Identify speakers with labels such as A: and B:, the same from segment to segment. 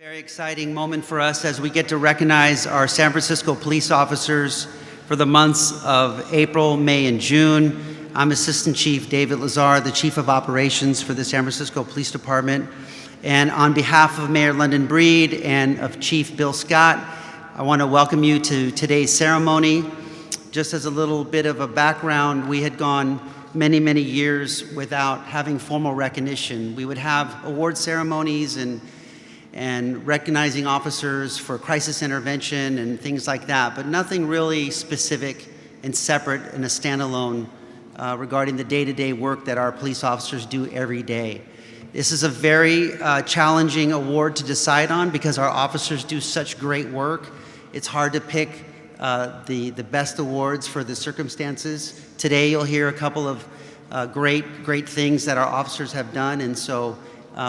A: Very exciting moment for us as we get to recognize our San Francisco police officers for the months of April, May, and June. I'm Assistant Chief David Lazar, the Chief of Operations for the San Francisco Police Department. And on behalf of Mayor London Breed and of Chief Bill Scott, I want to welcome you to today's ceremony. Just as a little bit of a background, we had gone many, many years without having formal recognition. We would have award ceremonies and recognizing officers for crisis intervention and things like that, but nothing really specific and separate and a standalone regarding the day-to-day work that our police officers do every day. This is a very challenging award to decide on because our officers do such great work. It's hard to pick the best awards for the circumstances. Today you'll hear a couple of great things that our officers have done, and so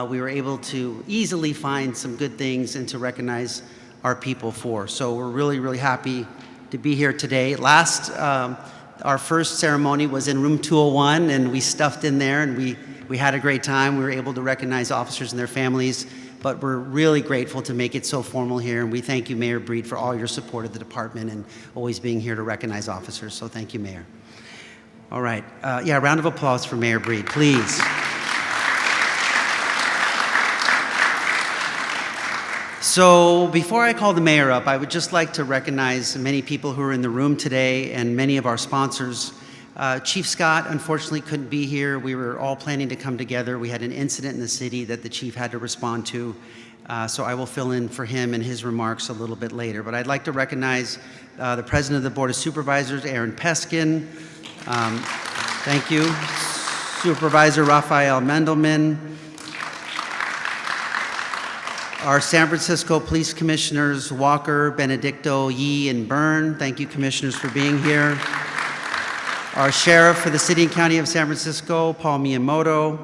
A: we were able to easily find some good things and to recognize our people for. So we're really, really happy to be here today. Our first ceremony was in room 201, and we stuffed in there, and we had a great time. We were able to recognize officers and their families, but we're really grateful to make it so formal here, and we thank you, Mayor Breed, for all your support of the department and always being here to recognize officers. So thank you, Mayor. All right, yeah, round of applause for Mayor Breed, please. So before I call the mayor up, I would just like to recognize many people who are in the room today and many of our sponsors. Chief Scott unfortunately couldn't be here. We were all planning to come together. We had an incident in the city that the chief had to respond to, so I will fill in for him and his remarks a little bit later. But I'd like to recognize the President of the Board of Supervisors, Aaron Peskin. Thank you. Supervisor Raphael Mendelman. Our San Francisco Police Commissioners, Walker, Benedicto, Yee, and Byrne. Thank you, Commissioners, for being here. Our Sheriff for the City and County of San Francisco, Paul Miyamoto.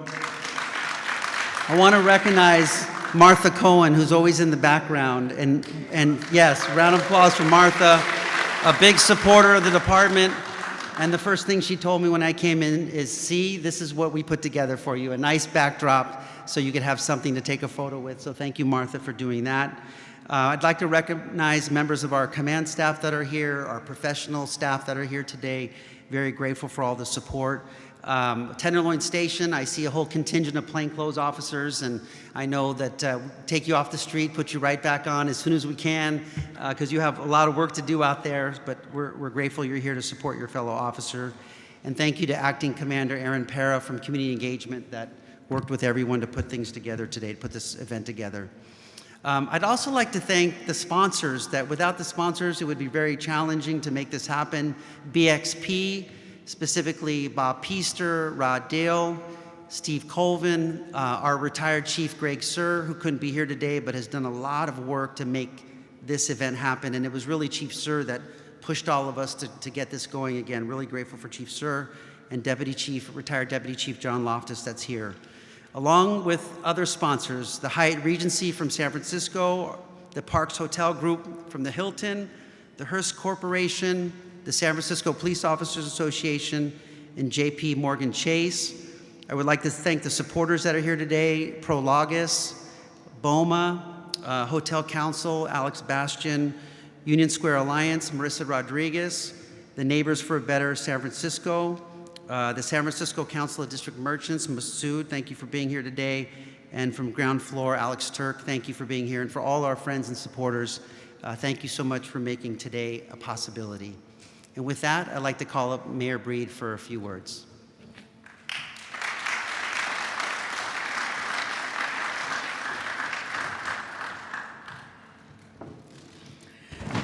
A: I want to recognize Martha Cohen, who's always in the background. And yes, round of applause for Martha, a big supporter of the department. And the first thing she told me when I came in is, see, this is what we put together for you, a nice backdrop so you could have something to take a photo with. So thank you, Martha, for doing that. I'd like to recognize members of our command staff that are here, our professional staff that are here today. Very grateful for all the support. Tenderloin Station, I see a whole contingent of plainclothes officers, and I know that take you off the street, put you right back on as soon as we can, because you have a lot of work to do out there, but we're grateful you're here to support your fellow officer. And thank you to Acting Commander Aaron Para from Community Engagement that worked with everyone to put things together today, to put this event together. I'd also like to thank the sponsors, that without the sponsors, it would be very challenging to make this happen. BXP, specifically Bob Peaster, Rod Dale, Steve Colvin, our retired Chief Greg Sir, who couldn't be here today, but has done a lot of work to make this event happen. And it was really Chief Sir that pushed all of us to get this going again. Really grateful for Chief Sir and retired Deputy Chief John Loftus that's here. Along with other sponsors, the Hyatt Regency from San Francisco, the Parks Hotel Group from the Hilton, the Hearst Corporation, the San Francisco Police Officers Association, and JP Morgan Chase. I would like to thank the supporters that are here today, Prologis, BOMA, Hotel Council, Alex Bastian, Union Square Alliance, Marissa Rodriguez, the Neighbors for a Better San Francisco, the San Francisco Council of District Merchants, Masood, thank you for being here today. And from Ground Floor, Alex Turk, thank you for being here. And for all our friends and supporters, thank you so much for making today a possibility. And with that, I'd like to call up Mayor Breed for a few words.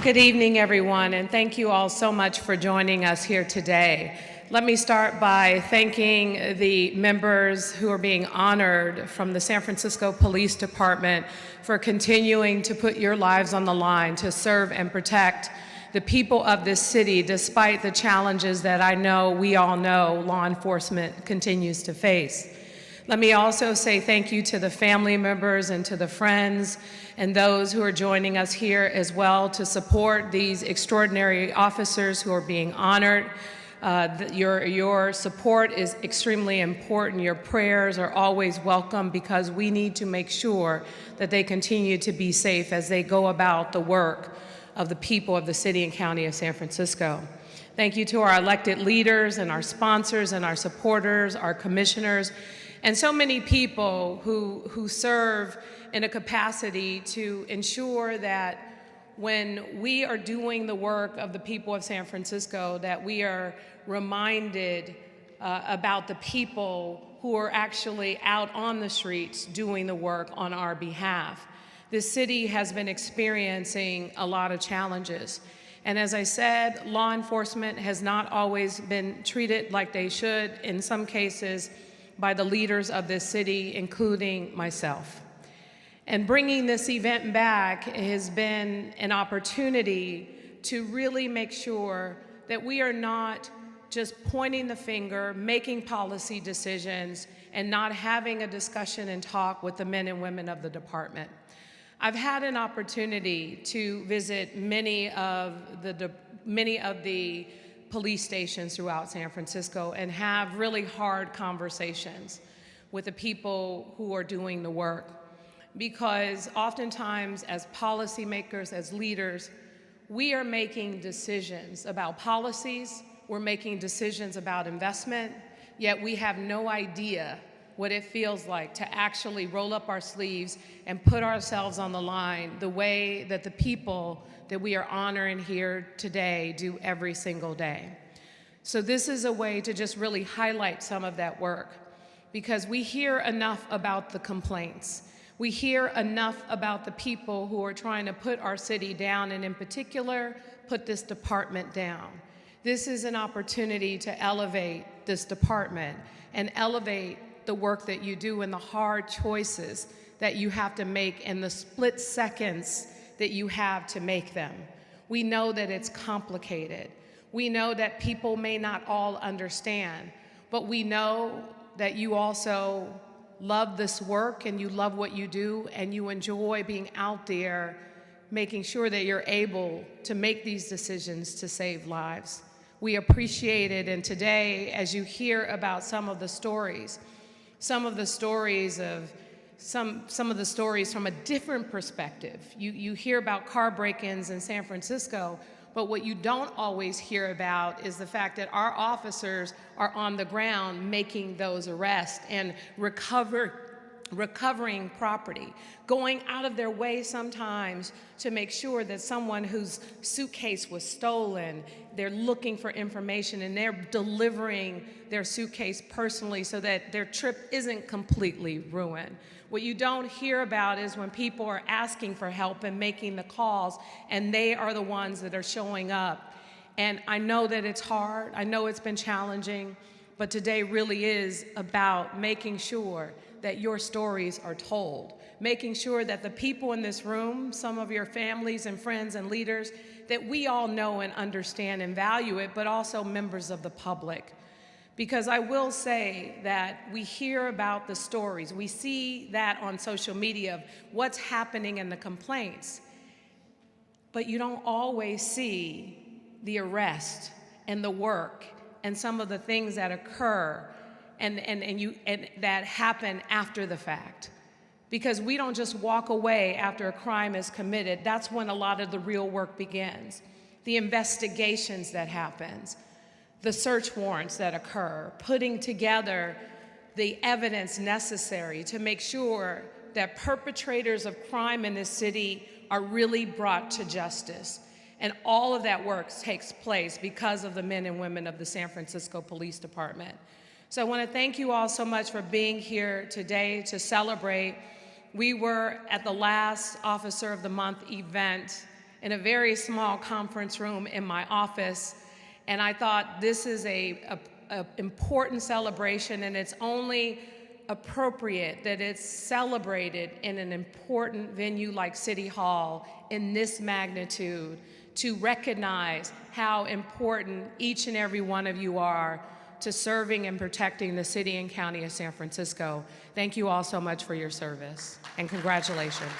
B: Good evening, everyone, and thank you all so much for joining us here today. Let me start by thanking the members who are being honored from the San Francisco Police Department for continuing to put your lives on the line to serve and protect the people of this city, despite the challenges that I know we all know law enforcement continues to face. Let me also say thank you to the family members and to the friends and those who are joining us here as well to support these extraordinary officers who are being honored. Your support is extremely important. Your prayers are always welcome because we need to make sure that they continue to be safe as they go about the work of the people of the city and county of San Francisco. Thank you to our elected leaders and our sponsors and our supporters, our commissioners, and so many people who serve in a capacity to ensure that when we are doing the work of the people of San Francisco, that we are reminded about the people who are actually out on the streets doing the work on our behalf. This city has been experiencing a lot of challenges. And as I said, law enforcement has not always been treated like they should, in some cases, by the leaders of this city, including myself. And bringing this event back has been an opportunity to really make sure that we are not just pointing the finger, making policy decisions, and not having a discussion and talk with the men and women of the department. I've had an opportunity to visit many of the police stations throughout San Francisco and have really hard conversations with the people who are doing the work. Because oftentimes as policymakers, as leaders, we are making decisions about policies, we're making decisions about investment, yet we have no idea what it feels like to actually roll up our sleeves and put ourselves on the line the way that the people that we are honoring here today do every single day. So this is a way to just really highlight some of that work, because we hear enough about the complaints. We hear enough about the people who are trying to put our city down, and in particular, put this department down. This is an opportunity to elevate this department and elevate the work that you do and the hard choices that you have to make in the split seconds that you have to make them. We know that it's complicated. We know that people may not all understand, but we know that you also love this work and you love what you do and you enjoy being out there making sure that you're able to make these decisions to save lives. We appreciate it, and today, as you hear about some of the stories from a different perspective. You hear about car break-ins in San Francisco, but what you don't always hear about is the fact that our officers are on the ground making those arrests and recovering property, going out of their way sometimes to make sure that someone whose suitcase was stolen, they're looking for information and they're delivering their suitcase personally so that their trip isn't completely ruined. What you don't hear about is when people are asking for help and making the calls, and they are the ones that are showing up. And I know that it's hard, I know it's been challenging, but today really is about making sure that your stories are told, making sure that the people in this room, some of your families and friends and leaders, that we all know and understand and value it, but also members of the public. Because I will say that we hear about the stories, we see that on social media of what's happening in the complaints, but you don't always see the arrest and the work and some of the things that occur and that happen after the fact. Because we don't just walk away after a crime is committed. That's when a lot of the real work begins. The investigations that happens, the search warrants that occur, putting together the evidence necessary to make sure that perpetrators of crime in this city are really brought to justice. And all of that work takes place because of the men and women of the San Francisco Police Department. So I want to thank you all so much for being here today to celebrate. We were at the last Officer of the Month event in a very small conference room in my office, and I thought this is a important celebration, and it's only appropriate that it's celebrated in an important venue like City Hall in this magnitude to recognize how important each and every one of you are to serving and protecting the city and county of San Francisco. Thank you all so much for your service, and congratulations.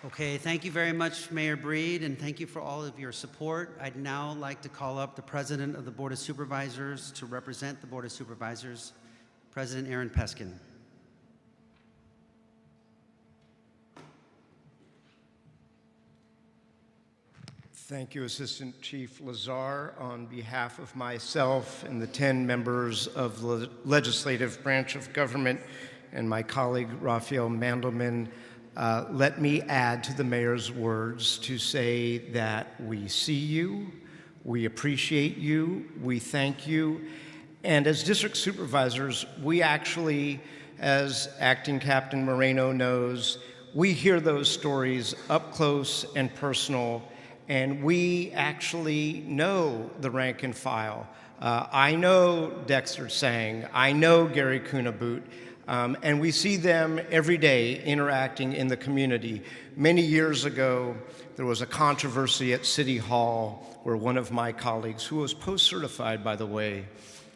A: Okay, thank you very much, Mayor Breed, and thank you for all of your support. I'd now like to call up the President of the Board of Supervisors to represent the Board of Supervisors, President Aaron Peskin.
C: Thank you, Assistant Chief Lazar. On behalf of myself and the 10 members of the legislative branch of government and my colleague Raphael Mandelman, let me add to the mayor's words to say that we see you, we appreciate you, we thank you, and as district supervisors, we actually, as Acting Captain Moreno knows, we hear those stories up close and personal, and we actually know the rank and file. I know Dexter Sang, I know Gary Kunaboot, and we see them every day interacting in the community. Many years ago, there was a controversy at City Hall where one of my colleagues, who was post-certified, by the way,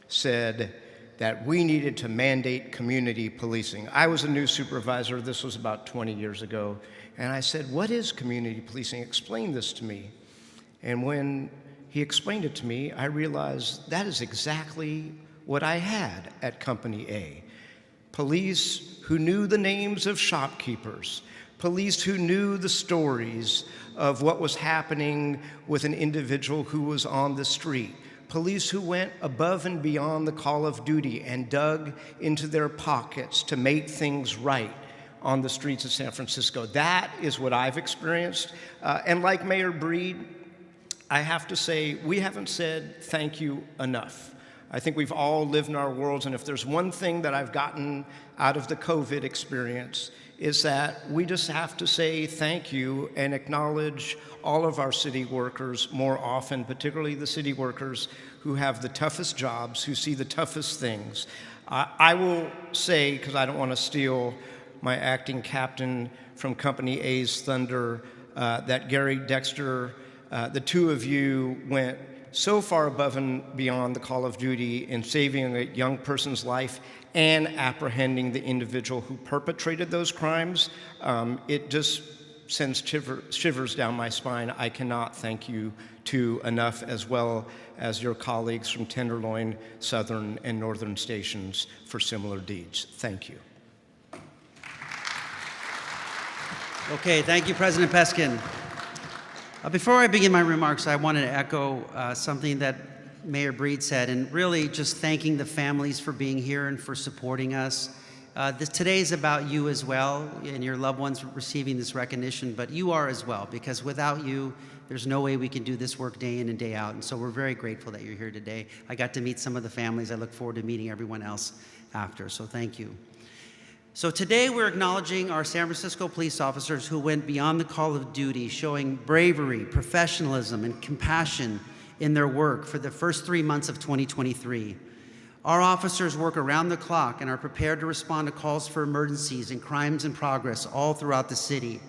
C: said that we needed to mandate community policing. I was a new supervisor, this was about 20 years ago, and I said, what is community policing? Explain this to me. And when he explained it to me, I realized that is exactly what I had at Company A. Police who knew the names of shopkeepers, police who knew the stories of what was happening with an individual who was on the street, police who went above and beyond the call of duty and dug into their pockets to make things right on the streets of San Francisco. That is what I've experienced. And like Mayor Breed, I have to say, we haven't said thank you enough. I think we've all lived in our worlds, and if there's one thing that I've gotten out of the COVID experience, is that we just have to say thank you and acknowledge all of our city workers more often, particularly the city workers who have the toughest jobs, who see the toughest things. I will say, because I don't want to steal my acting captain from Company A's thunder, that Gary, Dexter, the two of you went so far above and beyond the call of duty in saving a young person's life and apprehending the individual who perpetrated those crimes. It just sends shivers down my spine. I cannot thank you two enough, as well as your colleagues from Tenderloin, Southern, and Northern stations for similar deeds. Thank you.
A: Okay, thank you, President Peskin. Before I begin my remarks, I wanted to echo something that Mayor Breed said, and really just thanking the families for being here and for supporting us. Today is about you as well, and your loved ones receiving this recognition, but you are as well, because without you, there's no way we can do this work day in and day out, and so we're very grateful that you're here today. I got to meet some of the families. I look forward to meeting everyone else after, so thank you. So today we're acknowledging our San Francisco police officers who went beyond the call of duty, showing bravery, professionalism, and compassion in their work for the first 3 months of 2023. Our officers work around the clock and are prepared to respond to calls for emergencies and crimes in progress all throughout the city.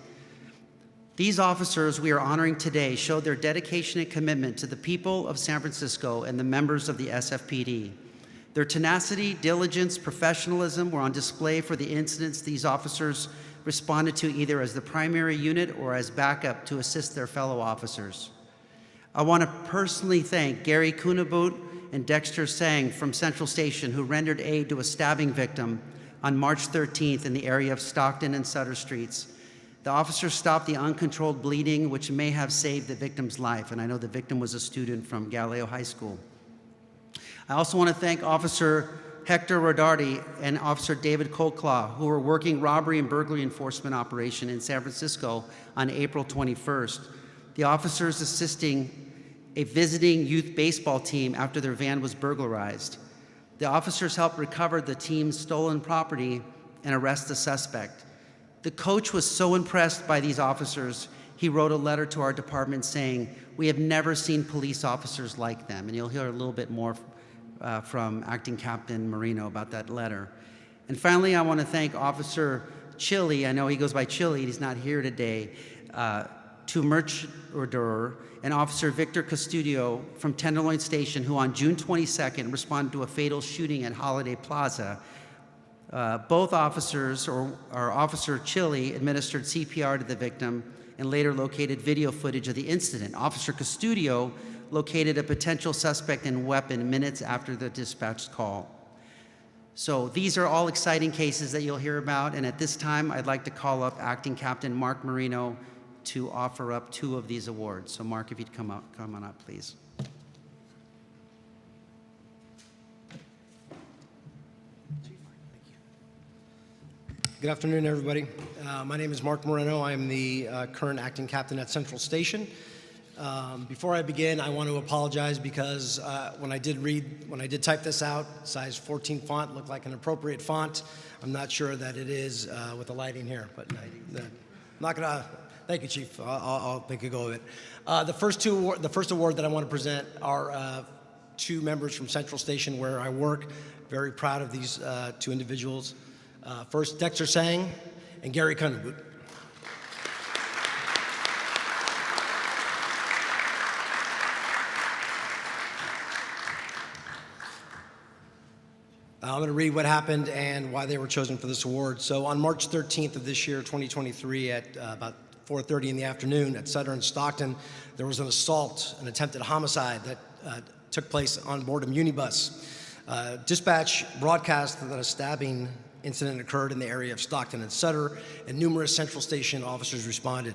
A: These officers we are honoring today show their dedication and commitment to the people of San Francisco and the members of the SFPD. Their tenacity, diligence, professionalism were on display for the incidents these officers responded to either as the primary unit or as backup to assist their fellow officers. I want to personally thank Gary Kunaboot and Dexter Sang from Central Station, who rendered aid to a stabbing victim on March 13th in the area of Stockton and Sutter Streets. The officers stopped the uncontrolled bleeding, which may have saved the victim's life, and I know the victim was a student from Galileo High School. I also want to thank Officer Hector Rodardi and Officer David Coldclaw, who were working robbery and burglary enforcement operation in San Francisco on April 21st. The officers assisting a visiting youth baseball team after their van was burglarized. The officers helped recover the team's stolen property and arrest the suspect. The coach was so impressed by these officers, he wrote a letter to our department saying, "We have never seen police officers like them." And you'll hear a little bit more from Acting Captain Marino about that letter. And finally, I want to thank Officer Chili. I know he goes by Chili, he's not here today, to Merchorder, and Officer Victor Custodio from Tenderloin Station, who on June 22nd responded to a fatal shooting at Holiday Plaza. Both officers, or Officer Chili, administered CPR to the victim and later located video footage of the incident. Officer Custodio located a potential suspect and weapon minutes after the dispatched call. So these are all exciting cases that you'll hear about, and at this time, I'd like to call up Acting Captain Mark Marino to offer up 2 of these awards. So Mark, if you'd come on up, please.
D: Good afternoon, everybody. My name is Mark Moreno. I'm the current acting captain at Central Station. Before I begin, I want to apologize because when I did type this out, size 14 font looked like an appropriate font. I'm not sure that it is with the lighting here, but I'm not gonna. Thank you, Chief. I'll make a go of it. The first award that I want to present are 2 members from Central Station where I work. Very proud of these 2 individuals. First, Dexter Sang and Gary Cunningham. I'm going to read what happened and why they were chosen for this award. So on March 13th of this year, 2023, at about 4:30 in the afternoon at Sutter and Stockton, there was an assault, an attempted homicide that took place on board a minibus. Dispatch broadcast that a stabbing incident occurred in the area of Stockton and Sutter, and numerous Central Station officers responded.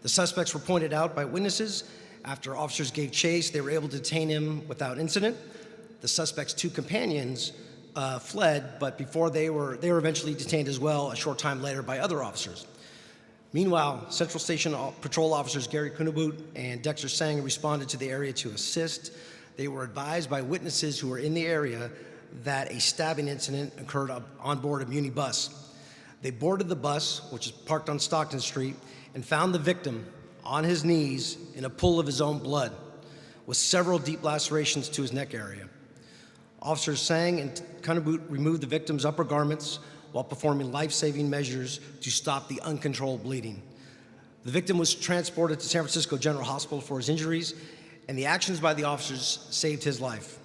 D: The suspects were pointed out by witnesses. After officers gave chase, they were able to detain him without incident. The suspect's 2 companions fled, but before they were eventually detained as well a short time later by other officers. Meanwhile, Central Station patrol officers Gary Kunabut and Dexter Sang responded to the area to assist. They were advised by witnesses who were in the area that a stabbing incident occurred on board a muni bus. They boarded the bus, which is parked on Stockton Street, and found the victim on his knees in a pool of his own blood, with several deep lacerations to his neck area. Officers Sang and Kunabut removed the victim's upper garments while performing life-saving measures to stop the uncontrolled bleeding. The victim was transported to San Francisco General Hospital for his injuries, and the actions by the officers saved his life.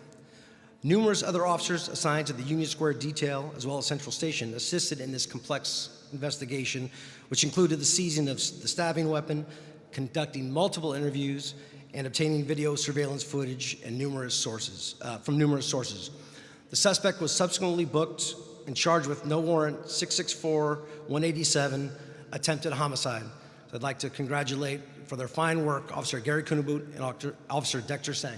D: Numerous other officers assigned to the Union Square detail, as well as Central Station, assisted in this complex investigation, which included the seizing of the stabbing weapon, conducting multiple interviews, and obtaining video surveillance footage and from numerous sources. The suspect was subsequently booked and charged with no warrant 664-187 attempted homicide. So I'd like to congratulate for their fine work Officer Gary Kunabut and Officer Dexter Sang.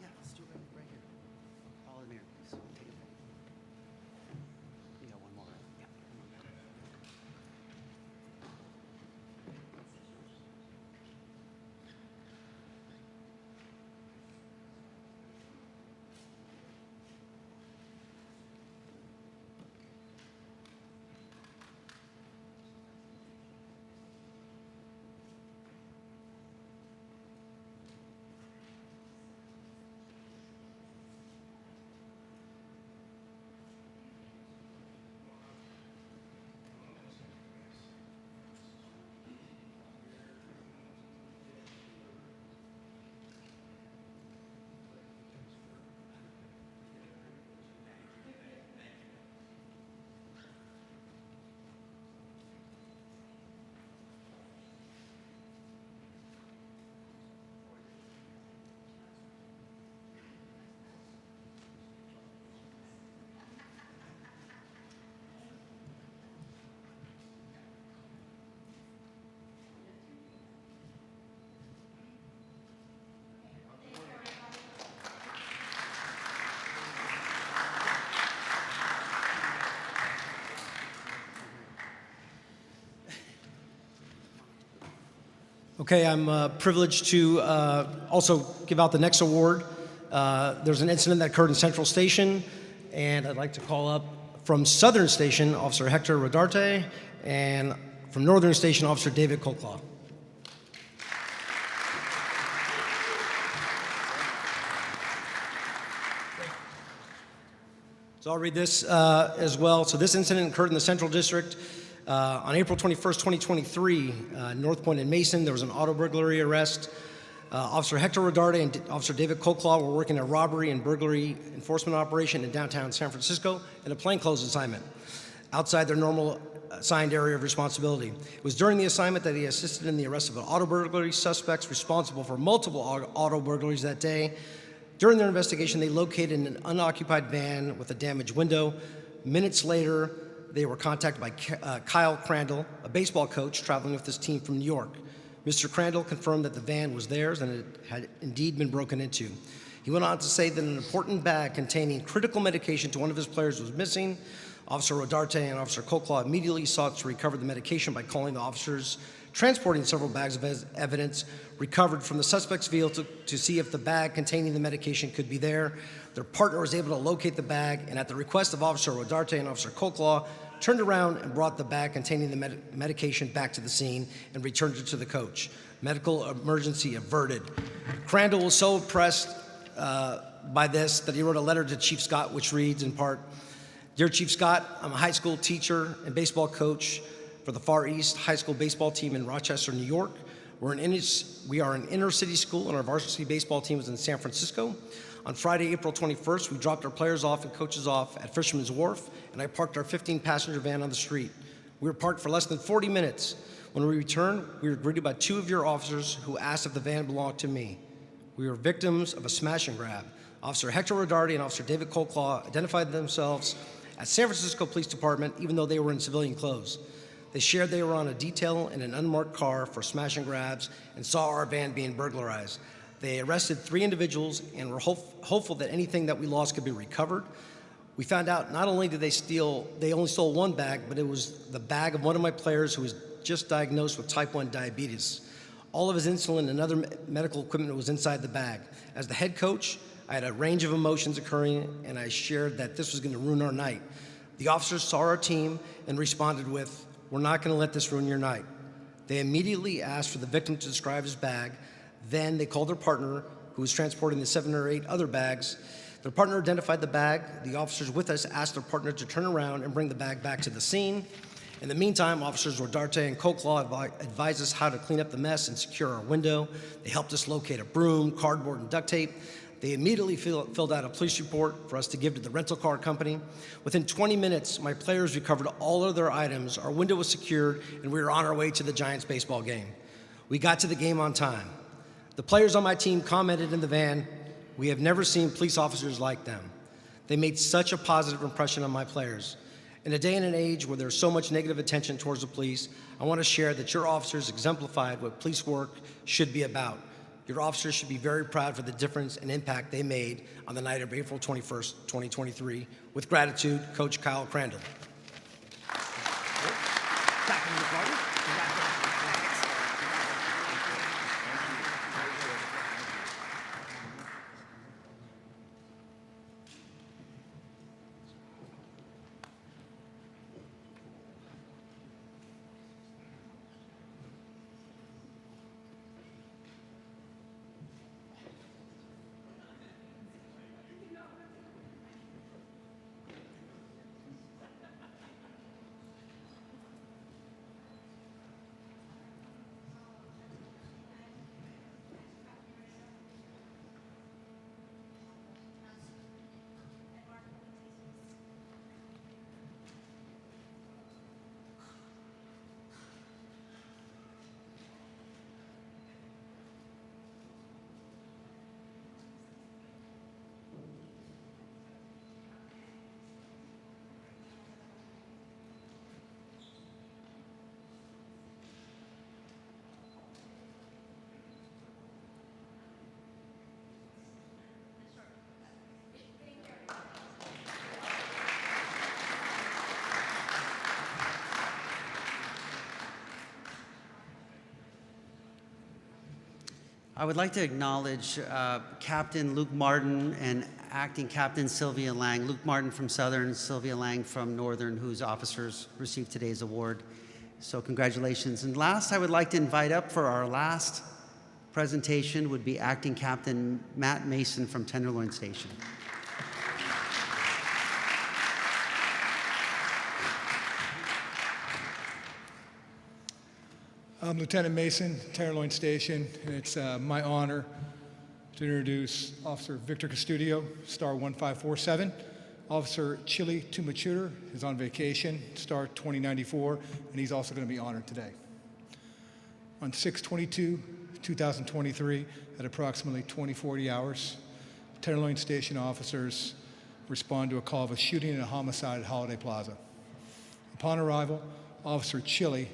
A: Yeah, let's do it right here. Follow the mirror, please. Take it. You got one more. Yeah.
D: Okay, I'm privileged to also give out the next award. There's an incident that occurred in Central Station, and I'd like to call up from Southern Station, Officer Hector Rodarte, and from Northern Station, Officer David Colclaw. So I'll read this as well. So this incident occurred in the Central District on April 21st, 2023, North Point and Mason. There was an auto burglary arrest. Officer Hector Rodarte and Officer David Colclaw were working a robbery and burglary enforcement operation in downtown San Francisco in a plainclothes assignment outside their normal assigned area of responsibility. It was during the assignment that he assisted in the arrest of an auto burglary suspects responsible for multiple auto burglaries that day. During their investigation, they located an unoccupied van with a damaged window. Minutes later, they were contacted by Kyle Crandall, a baseball coach traveling with his team from New York. Mr. Crandall confirmed that the van was theirs and it had indeed been broken into. He went on to say that an important bag containing critical medication to one of his players was missing. Officer Rodarte and Officer Colclaw immediately sought to recover the medication by calling the officers transporting several bags of evidence recovered from the suspect's vehicle to see if the bag containing the medication could be there. Their partner was able to locate the bag, and at the request of Officer Rodarte and Officer Colclaw, turned around and brought the bag containing the medication back to the scene and returned it to the coach. Medical emergency averted. Crandall was so impressed by this that he wrote a letter to Chief Scott, which reads in part, "Dear Chief Scott, I'm a high school teacher and baseball coach for the Far East High School baseball team in Rochester, New York. We are an inner city school and our varsity baseball team is in San Francisco. On Friday, April 21st, we dropped our players off and coaches off at Fisherman's Wharf, and I parked our 15-passenger van on the street. We were parked for less than 40 minutes. When we returned, we were greeted by two of your officers who asked if the van belonged to me. We were victims of a smash and grab. Officer Hector Rodarte and Officer David Colclaw identified themselves as San Francisco Police Department, even though they were in civilian clothes. They shared they were on a detail in an unmarked car for smash and grabs and saw our van being burglarized. They arrested 3 individuals and were hopeful that anything that we lost could be recovered. We found out not only did they only stole one bag, but it was the bag of one of my players who was just diagnosed with type 1 diabetes. All of his insulin and other medical equipment was inside the bag. As the head coach, I had a range of emotions occurring, and I shared that this was going to ruin our night. The officers saw our team and responded with, "We're not going to let this ruin your night." They immediately asked for the victim to describe his bag. Then they called their partner, who was transporting the 7 or 8 other bags. Their partner identified the bag. The officers with us asked their partner to turn around and bring the bag back to the scene. In the meantime, Officers Rodarte and Colclaw advised us how to clean up the mess and secure our window. They helped us locate a broom, cardboard, and duct tape. They immediately filled out a police report for us to give to the rental car company. Within 20 minutes, my players recovered all of their items, our window was secured, and we were on our way to the Giants baseball game. We got to the game on time. The players on my team commented in the van, "We have never seen police officers like them." They made such a positive impression on my players. In a day and an age where there's so much negative attention towards the police, I want to share that your officers exemplified what police work should be about. Your officers should be very proud for the difference and impact they made on the night of April 21st, 2023. With gratitude, Coach Kyle Crandall.
A: I would like to acknowledge Captain Luke Martin and Acting Captain Sylvia Lang. Luke Martin from Southern, Sylvia Lang from Northern, whose officers received today's award. So congratulations. And last, I would like to invite up for our last presentation would be Acting Captain Matt Mason from Tenderloin Station.
E: I'm Lieutenant Mason, Tenderloin Station, and it's my honor to introduce Officer Victor Custodio, Star 1547. Officer Chili Tumachuter is on vacation, Star 2094, and he's also going to be honored today. On 6/22/2023, at approximately 20:40 hours, Tenderloin Station officers respond to a call of a shooting and a homicide at Holiday Plaza. Upon arrival, Officer Chili,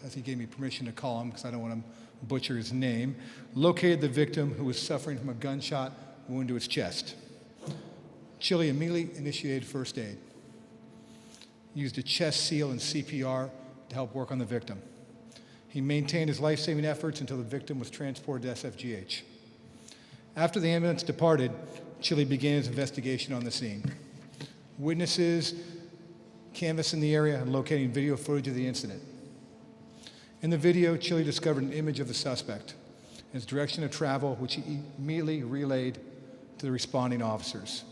E: as he gave me permission to call him because I don't want to butcher his name, located the victim who was suffering from a gunshot wound to his chest. Chili immediately initiated first aid, used a chest seal and CPR to help work on the victim. He maintained his life-saving efforts until the victim was transported to SFGH. After the ambulance departed, Chili began his investigation on the scene. Witnesses canvassing the area and locating video footage of the incident. In the video, Chili discovered an image of the suspect and his direction of travel, which he immediately relayed to the responding officers.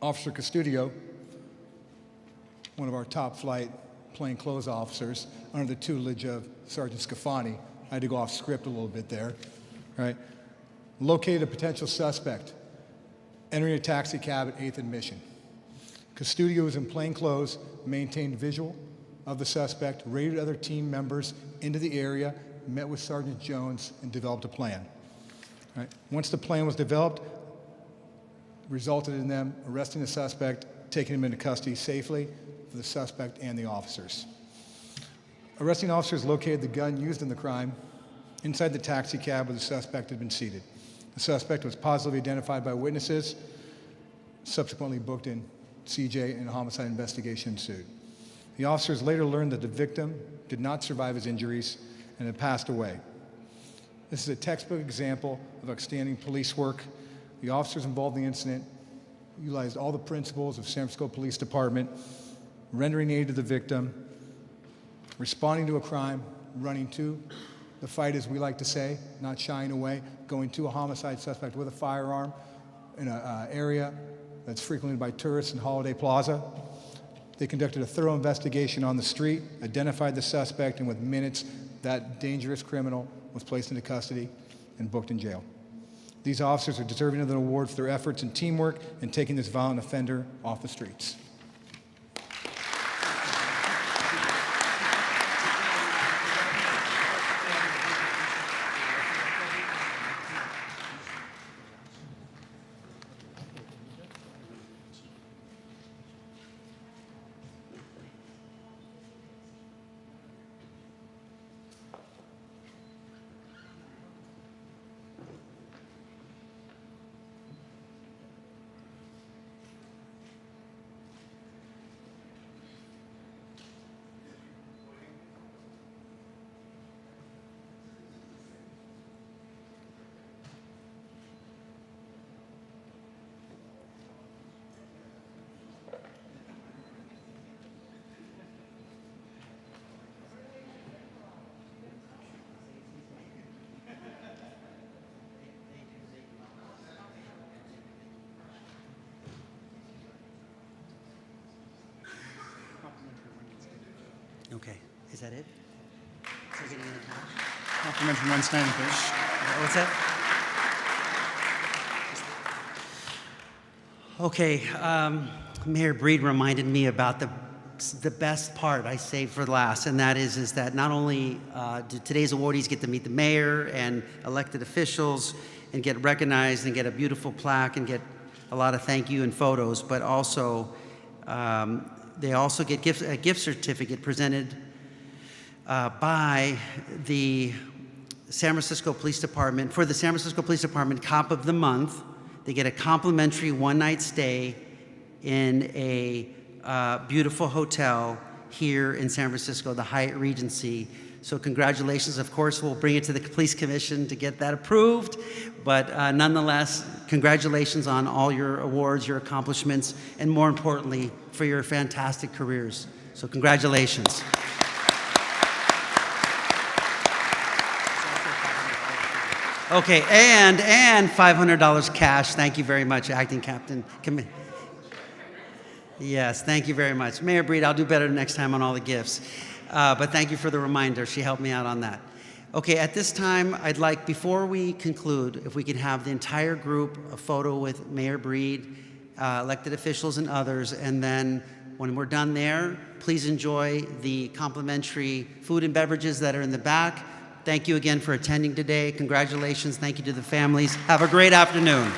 E: Officer Custodio, one of our top flight plainclothes officers, under the tutelage of Sergeant Scafani, I had to go off script a little bit there, right? Located a potential suspect entering a taxi cab at 8th and Mission. Custodio was in plain clothes, maintained visual of the suspect, raided other team members into the area, met with Sergeant Jones, and developed a plan. Right? Once the plan was developed, resulted in them arresting the suspect, taking him into custody safely for the suspect and the officers. Arresting officers located the gun used in the crime inside the taxi cab where the suspect had been seated. The suspect was positively identified by witnesses, subsequently booked in CJ, and a homicide investigation ensued. The officers later learned that the victim did not survive his injuries and had passed away. This is a textbook example of outstanding police work. The officers involved in the incident utilized all the principles of San Francisco Police Department, rendering aid to the victim, responding to a crime, running to the fight, as we like to say, not shying away, going to a homicide suspect with a firearm in an area that's frequented by tourists in Holiday Plaza. They conducted a thorough investigation on the street, identified the suspect, and within minutes, that dangerous criminal was placed into custody and booked in jail. These officers are deserving of an award for their efforts and teamwork in taking this violent offender off the streets.
A: Okay, is that it? So getting in the car?
F: Complimentary one standing fish.
A: What's that? Okay, Mayor Breed reminded me about the best part I saved for last, and that is that not only do today's awardees get to meet the mayor and elected officials and get recognized and get a beautiful plaque and get a lot of thank you and photos, but also they also get a gift certificate presented by the San Francisco Police Department. For the San Francisco Police Department Cop of the Month, they get a complimentary one-night stay in a beautiful hotel here in San Francisco, the Hyatt Regency. So congratulations. Of course, we'll bring it to the Police Commission to get that approved. But nonetheless, congratulations on all your awards, your accomplishments, and more importantly, for your fantastic careers. So congratulations. Okay, and $500 cash. Thank you very much, Acting Captain. Yes, thank you very much. Mayor Breed, I'll do better next time on all the gifts. But thank you for the reminder. She helped me out on that. Okay, at this time, I'd like, before we conclude, if we could have the entire group a photo with Mayor Breed, elected officials and others, and then when we're done there, please enjoy the complimentary food and beverages that are in the back. Thank you again for attending today. Congratulations. Thank you to the families. Have a great afternoon.